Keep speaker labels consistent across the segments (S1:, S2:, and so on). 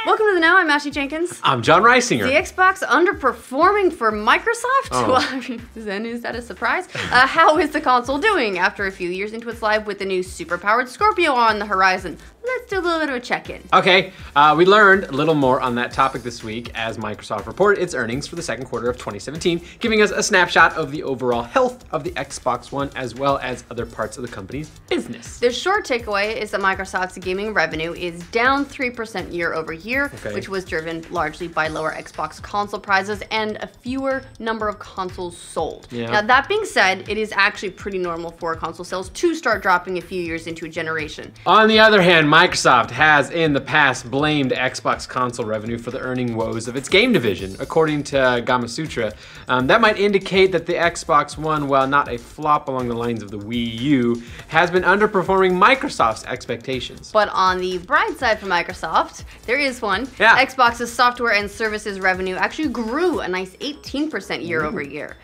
S1: Welcome to the Now. I'm Ashley Jenkins.
S2: I'm John Reisinger.
S1: The Xbox underperforming for Microsoft?
S2: Oh.
S1: Well, is that a surprise? How is the console doing after a few years into its life with the new super-powered Scorpio on the horizon? Let's do a little bit of a check-in.
S2: Okay, we learned a little more on that topic this week as Microsoft reported its earnings for the second quarter of 2017, giving us a snapshot of the overall health of the Xbox One as well as other parts of the company's business.
S1: The short takeaway is that Microsoft's gaming revenue is down 3% year over year, which was driven largely by lower Xbox console prices and a fewer number of consoles sold.
S2: Yeah.
S1: Now, that being said, it is actually pretty normal for console sales to start dropping a few years into a generation.
S2: On the other hand, Microsoft has in the past blamed Xbox console revenue for the earning woes of its game division. According to Gamasutra, that might indicate that the Xbox One, while not a flop along the lines of the Wii U, has been underperforming Microsoft's expectations.
S1: But on the bright side for Microsoft, there is one.
S2: Yeah.
S1: Xbox's software and services revenue actually grew a nice 18% year over year.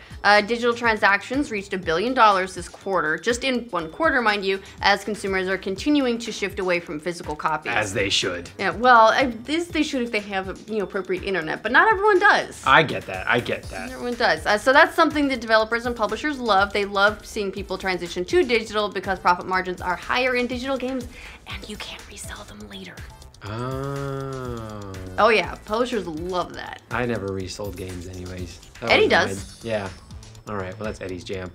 S1: Digital transactions reached $1 billion this quarter, just in one quarter, mind you, as consumers are continuing to shift away from physical copies.
S2: As they should.
S1: Yeah, well, they should if they have appropriate internet, but not everyone does.
S2: I get that. I get that.
S1: Everyone does. So that's something that developers and publishers love. They love seeing people transition to digital because profit margins are higher in digital games, and you can't resell them later.
S2: Oh.
S1: Oh yeah, publishers love that.
S2: I never resold games anyways.
S1: Eddie does.
S2: Yeah. All right, well, that's Eddie's jam.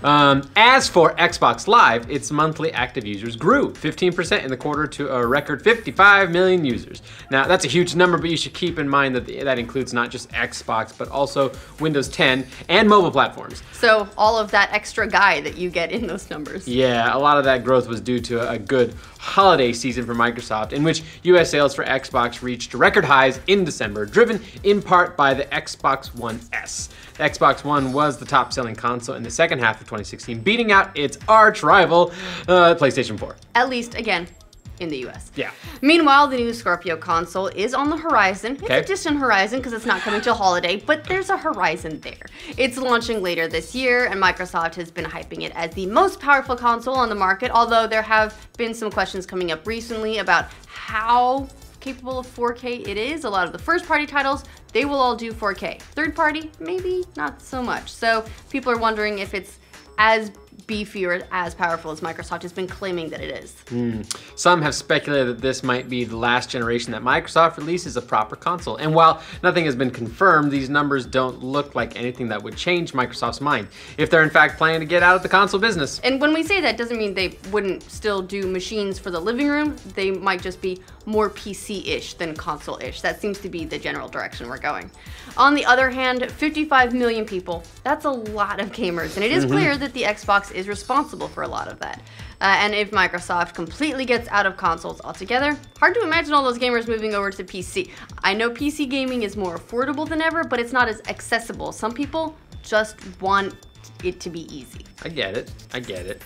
S2: As for Xbox Live, its monthly active users grew 15% in the quarter to a record 55 million users. Now, that's a huge number, but you should keep in mind that that includes not just Xbox, but also Windows 10 and mobile platforms.
S1: So all of that extra guy that you get in those numbers.
S2: Yeah, a lot of that growth was due to a good holiday season for Microsoft, in which US sales for Xbox reached record highs in December, driven in part by the Xbox One S. The Xbox One was the top-selling console in the second half of 2016, beating out its arch rival, PlayStation 4.
S1: At least, again, in the US.
S2: Yeah.
S1: Meanwhile, the new Scorpio console is on the horizon. It's
S2: Okay.
S1: a distant horizon because it's not coming till holiday, but there's a horizon there. It's launching later this year, and Microsoft has been hyping it as the most powerful console on the market, although there have been some questions coming up recently about how capable of 4K it is. A lot of the first-party titles, they will all do 4K. Third-party, maybe not so much. So people are wondering if it's as beefy or as powerful as Microsoft has been claiming that it is.
S2: Some have speculated that this might be the last generation that Microsoft releases a proper console. And while nothing has been confirmed, these numbers don't look like anything that would change Microsoft's mind, if they're in fact planning to get out of the console business.
S1: And when we say that, doesn't mean they wouldn't still do machines for the living room. They might just be more PC-ish than console-ish. That seems to be the general direction we're going. On the other hand, 55 million people, that's a lot of gamers, and it is clear that the Xbox is responsible for a lot of that. And if Microsoft completely gets out of consoles altogether, hard to imagine all those gamers moving over to PC. I know PC gaming is more affordable than ever, but it's not as accessible. Some people just want it to be easy.
S2: I get it. I get it.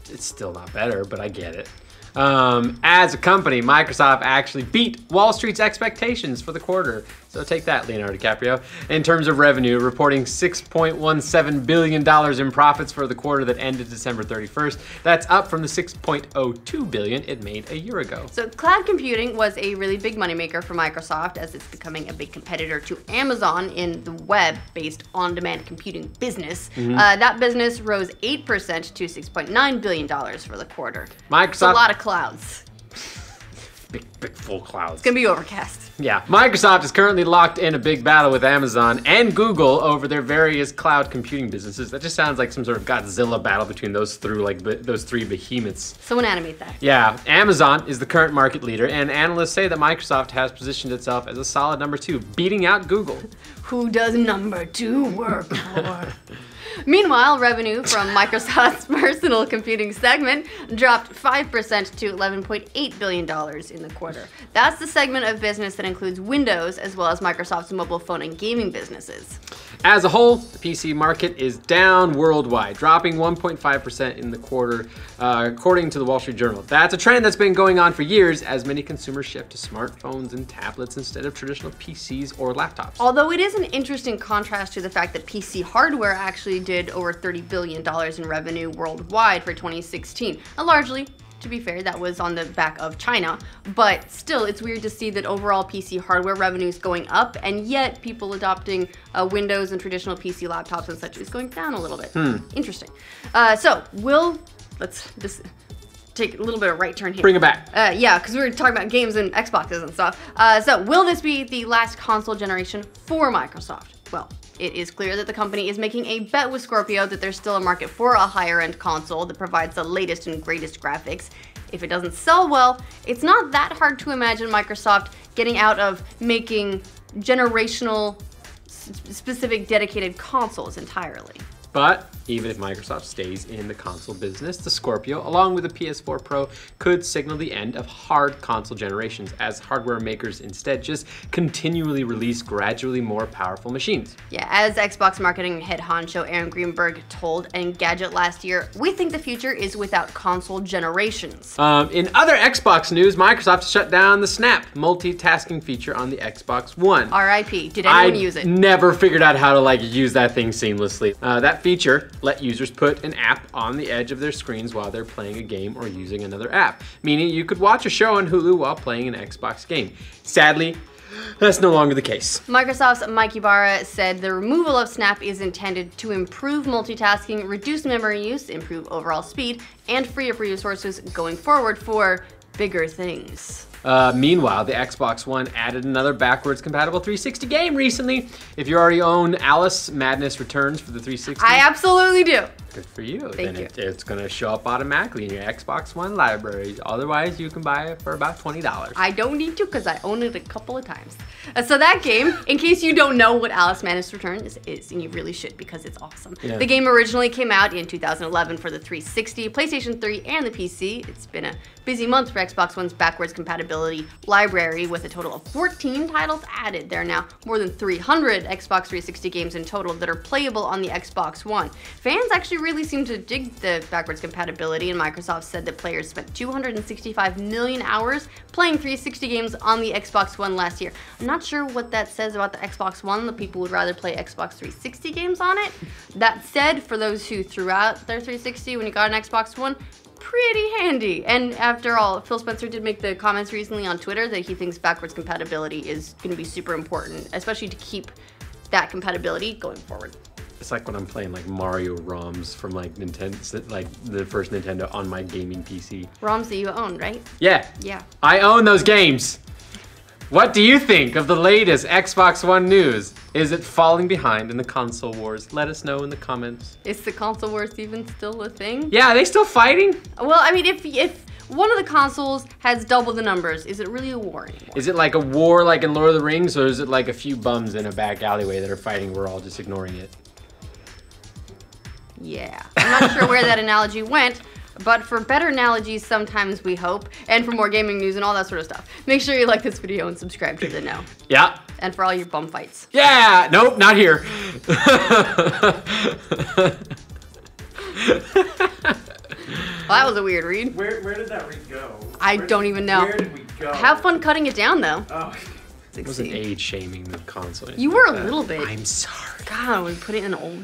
S2: It's still not better, but I get it. As a company, Microsoft actually beat Wall Street's expectations for the quarter. So take that, Leonardo DiCaprio. In terms of revenue, reporting $6.17 billion in profits for the quarter that ended December 31st. That's up from the $6.02 billion it made a year ago.
S1: So cloud computing was a really big moneymaker for Microsoft as it's becoming a big competitor to Amazon in the web-based on-demand computing business. That business rose 8% to $6.9 billion for the quarter.
S2: Microsoft.
S1: It's a lot of clouds.
S2: Big full clouds.
S1: It's gonna be overcast.
S2: Yeah, Microsoft is currently locked in a big battle with Amazon and Google over their various cloud computing businesses. That just sounds like some sort of Godzilla battle between those three behemoths.
S1: Someone animate that.
S2: Yeah, Amazon is the current market leader, and analysts say that Microsoft has positioned itself as a solid number 2, beating out Google.
S1: Who does number 2 work for? Meanwhile, revenue from Microsoft's personal computing segment dropped 5% to $11.8 billion in the quarter. That's the segment of business that includes Windows as well as Microsoft's mobile phone and gaming businesses.
S2: As a whole, the PC market is down worldwide, dropping 1.5% in the quarter, according to the Wall Street Journal. That's a trend that's been going on for years as many consumers shift to smartphones and tablets instead of traditional PCs or laptops.
S1: Although it is an interesting contrast to the fact that PC hardware actually did over $30 billion in revenue worldwide for 2016, and largely To be fair, that was on the back of China, but still, it's weird to see that overall PC hardware revenue is going up, and yet people adopting Windows and traditional PC laptops and such is going down a little bit. Interesting. Let's just take a little bit of right turn here.
S2: Bring it back.
S1: Yeah, because we were talking about games and Xboxes and stuff. So will this be the last console generation for Microsoft? Well, it is clear that the company is making a bet with Scorpio that there's still a market for a higher-end console that provides the latest and greatest graphics. If it doesn't sell well, it's not that hard to imagine Microsoft getting out of making generational specific dedicated consoles entirely.
S2: But even if Microsoft stays in the console business, the Scorpio, along with the PS4 Pro, could signal the end of hard console generations as hardware makers instead just continually release gradually more powerful machines.
S1: Yeah, as Xbox marketing head honcho Aaron Greenberg told Engadget last year, we think the future is without console generations.
S2: In other Xbox news, Microsoft shut down the Snap multitasking feature on the Xbox One.
S1: RIP. Did anyone use it?
S2: Never figured out how to use that thing seamlessly. That feature let users put an app on the edge of their screens while they're playing a game or using another app, meaning you could watch a show on Hulu while playing an Xbox game. Sadly, that's no longer the case.
S1: Microsoft's Mike Ybarra said the removal of Snap is intended to improve multitasking, reduce memory use, improve overall speed, and free up resources going forward for bigger things.
S2: Meanwhile, the Xbox One added another backwards compatible 360 game recently. If you already own Alice Madness Returns for the 360,
S1: I absolutely do.
S2: Good for you.
S1: Thank you.
S2: It's going to show up automatically in your Xbox One library. Otherwise, you can buy it for about $20.
S1: I don't need to because I own it a couple of times. So that game, in case you don't know what Alice Madness Returns is, and you really should because it's awesome.
S2: Yeah.
S1: The game originally came out in 2011 for the 360, PlayStation 3, and the PC. It's been a busy month for Xbox One's backwards compatibility library with a total of 14 titles added. There are now more than 300 Xbox 360 games in total that are playable on the Xbox One. Fans actually really seem to dig the backwards compatibility, and Microsoft said that players spent 265 million hours playing 360 games on the Xbox One last year. I'm not sure what that says about the Xbox One, that people would rather play Xbox 360 games on it. That said, for those who threw out their 360 when you got an Xbox One, pretty handy. And after all, Phil Spencer did make the comments recently on Twitter that he thinks backwards compatibility is going to be super important, especially to keep that compatibility going forward.
S2: It's like when I'm playing Mario ROMs from Nintendo, the first Nintendo on my gaming PC.
S1: ROMs that you own, right?
S2: Yeah.
S1: Yeah.
S2: I own those games. What do you think of the latest Xbox One news? Is it falling behind in the console wars? Let us know in the comments.
S1: Is the console wars even still a thing?
S2: Yeah, are they still fighting?
S1: Well, I mean, if one of the consoles has double the numbers, is it really a war anymore?
S2: Is it like a war like in Lord of the Rings, or is it like a few bums in a back alleyway that are fighting, we're all just ignoring it?
S1: Yeah. I'm not sure where that analogy went, but for better analogies, sometimes we hope. And for more gaming news and all that sort of stuff, make sure you like this video and subscribe to The Know.
S2: Yeah.
S1: And for all your bum fights.
S2: Yeah! Nope, not here.
S1: Well, that was a weird read.
S3: Where did that read go?
S1: I don't even know.
S3: Where did we go?
S1: Have fun cutting it down, though.
S3: Oh.
S2: I wasn't age shaming the console.
S1: You were a little bit.
S2: I'm sorry.
S1: God, we put it in an old